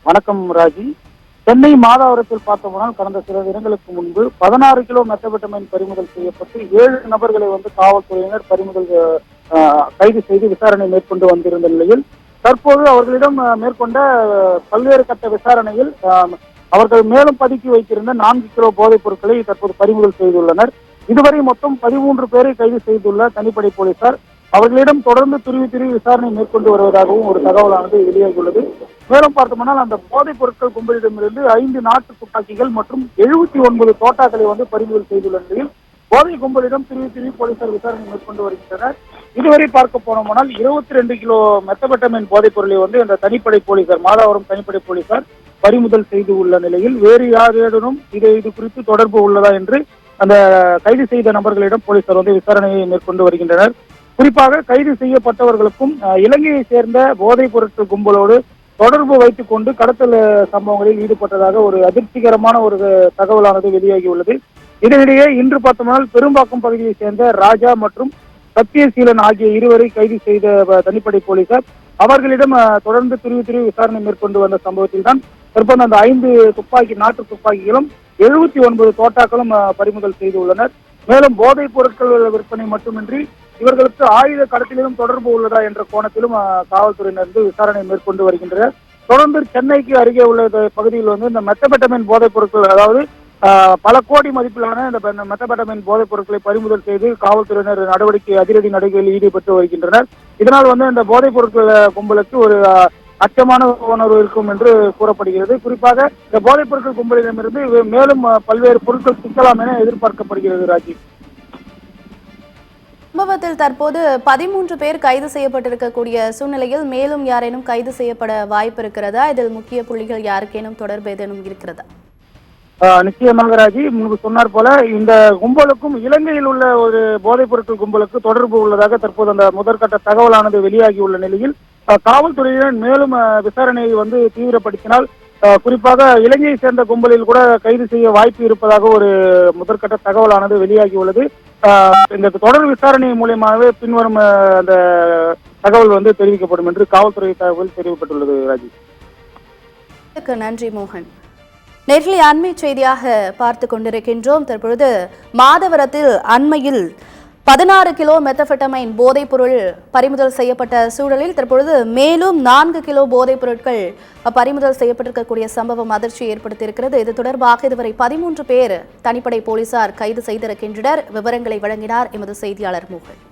வணக்கம் ராஜி. சென்னை மாதாவரத்தில் பார்த்தோம்னால் கடந்த சில தினங்களுக்கு முன்பு 16 கிலோ மெத்தபெட்டமைன் பறிமுதல் செய்யப்பட்டு 7 நபர்களை காவல்துறையினர் கைது செய்து விசாரணை மேற்கொண்டு வந்திருந்த நிலையில் தற்போது அவர்களிடம் மேற்கொண்ட பல்வேறு கட்ட விசாரணையில் அவர்கள் மேலும் பதுக்கி வைத்திருந்த 4 கிலோ போதைப் பொருட்களை தற்போது பறிமுதல் செய்துள்ளனர். இதுவரை மொத்தம் 13 பேரை கைது செய்துள்ள தனிப்படை போலீசார் அவர்களிடம் தொடர்ந்து துருவி விசாரணை மேற்கொண்டு வருவதாகவும் ஒரு தகவலானது வெளியாகியுள்ளது. மேலும் பார்த்தோம்னால் அந்த போதைப் பொருட்கள் கும்பலிடமிருந்து 5 நாட்டு துப்பாக்கிகள் மற்றும் 79 தோட்டாக்களை பறிமுதல் செய்துள்ள நிலையில் போதை கும்பலிடம் துருவி போலீசார் விசாரணை மேற்கொண்டு வருகின்றனர். இதுவரை பார்க்க போனோம்னால் 22 கிலோ மெத்தபெட்டமைன் போதைப் பொருளை அந்த தனிப்படை போலீசார் மாதாவரம் தனிப்படை போலீசார் பறிமுதல் செய்து உள்ள நிலையில் வேறு யாரேனும் இது குறித்து தொடர்பு உள்ளதா என்று அந்த கைது செய்த நபர்களிடம் போலீசார் விசாரணையை மேற்கொண்டு வருகின்றனர். குறிப்பாக கைது செய்யப்பட்டவர்களுக்கும் இலங்கையை சேர்ந்த போதைப் பொருட்கள் கும்பலோடு தொடர்பு வைத்துக் கொண்டு கடத்தல் சம்பவங்களில் ஈடுபட்டதாக ஒரு அதிர்ச்சிகரமான ஒரு தகவலானது வெளியாகியுள்ளது. இதனிடையே இன்று பார்த்தோம்னால் பெரும்பாக்கம் பகுதியை சேர்ந்த ராஜா மற்றும் சத்தியசீலன் ஆகிய இருவரை கைது செய்த தனிப்படை போலீசார் அவர்களிடம் தொடர்ந்து துருவி விசாரணை மேற்கொண்டு வந்த சம்பவத்தில் தான் தற்போது அந்த 5 நாட்டு துப்பாக்கிகளும் 79 தோட்டாக்களும் பறிமுதல் செய்துள்ளனர். மேலும் போதைப் பொருட்கள் விற்பனை மட்டுமின்றி இவர்களுக்கு ஆயுத கடத்தலிலும் தொடர்பு உள்ளதா என்ற கோணத்திலும் காவல்துறையினர் விசாரணை மேற்கொண்டு வருகின்றனர். தொடர்ந்து சென்னைக்கு அருகே உள்ள பகுதியில் இந்த மெத்தபெட்டமைன் போதைப் பொருட்கள், அதாவது பல கோடி மதிப்பிலான இந்த மெத்தபெட்டமைன் போதைப் பொருட்களை பறிமுதல் செய்து காவல்துறையினர் அதிரடி நடவடிக்கைகளில் ஈடுபட்டு வருகின்றனர். இதனால் இந்த போதைப் பொருட்கள் கும்பலுக்கு ஒரு அச்சமான உணர்வு இருக்கும் என்று கூறப்படுகிறது. குறிப்பாக இந்த போதைப் பொருட்கள் கும்பலிடமிருந்து மேலும் பல்வேறு பொருட்கள் சிக்கலாம் என எதிர்பார்க்கப்படுகிறது. ராஜீவ், சம்பவத்தில் தற்போது 13 பேர் கைது செய்யப்பட்டிருக்கக்கூடிய சூழ்நிலையில் மேலும் யாரேனும் கைது செய்யப்பட வாய்ப்பு இருக்கிறதா? இதில் முக்கிய புள்ளிகள் யாருக்கேனும் தொடர்பு ஏதேனும் இருக்கிறதா? நிச்சயமாக ராஜி, முன்பு சொன்னார் போல இந்த கும்பலுக்கும் இலங்கையில் உள்ள ஒரு போதைப் பொருட்கள் கும்பலுக்கு தொடர்பு உள்ளதாக தற்போது அந்த முதற்கட்ட தகவலானது வெளியாகியுள்ள நிலையில் காவல்துறையினர் மேலும் விசாரணையை தீவிரப்படுத்தினால் குறிப்பாக இலங்கையை சேர்ந்த கும்பலில் கூட கைது செய்ய வாய்ப்பு இருப்பதாக ஒரு முதற்கட்ட தகவலானது வெளியாகியுள்ளது. இந்த தொடர் விசாரணை மூலியமாகவே பின்வரும் அந்த தகவல் தெரிவிக்கப்படும் என்று காவல்துறை தகவல் தெரிவிக்கப்பட்டுள்ளது. ராஜி, நன்றி மோகன். நேர்களை அண்மை செய்தியாக பார்த்து கொண்டிருக்கின்றோம். தற்பொழுது மாதவரத்தில் அண்மையில் 16 கிலோ மெத்தபெட்டமைன் போதைப் பொருள் பறிமுதல் செய்யப்பட்ட சூழலில் தற்பொழுது மேலும் 4 கிலோ போதைப் பொருட்கள் பறிமுதல் செய்யப்பட்டிருக்கக்கூடிய சம்பவம் அதிர்ச்சியை ஏற்படுத்தியிருக்கிறது. இது தொடர்பாக இதுவரை 13 பேர் தனிப்படை போலீசார் கைது செய்திருக்கின்றனர். விவரங்களை வழங்கினார் எமது செய்தியாளர் மோகன்.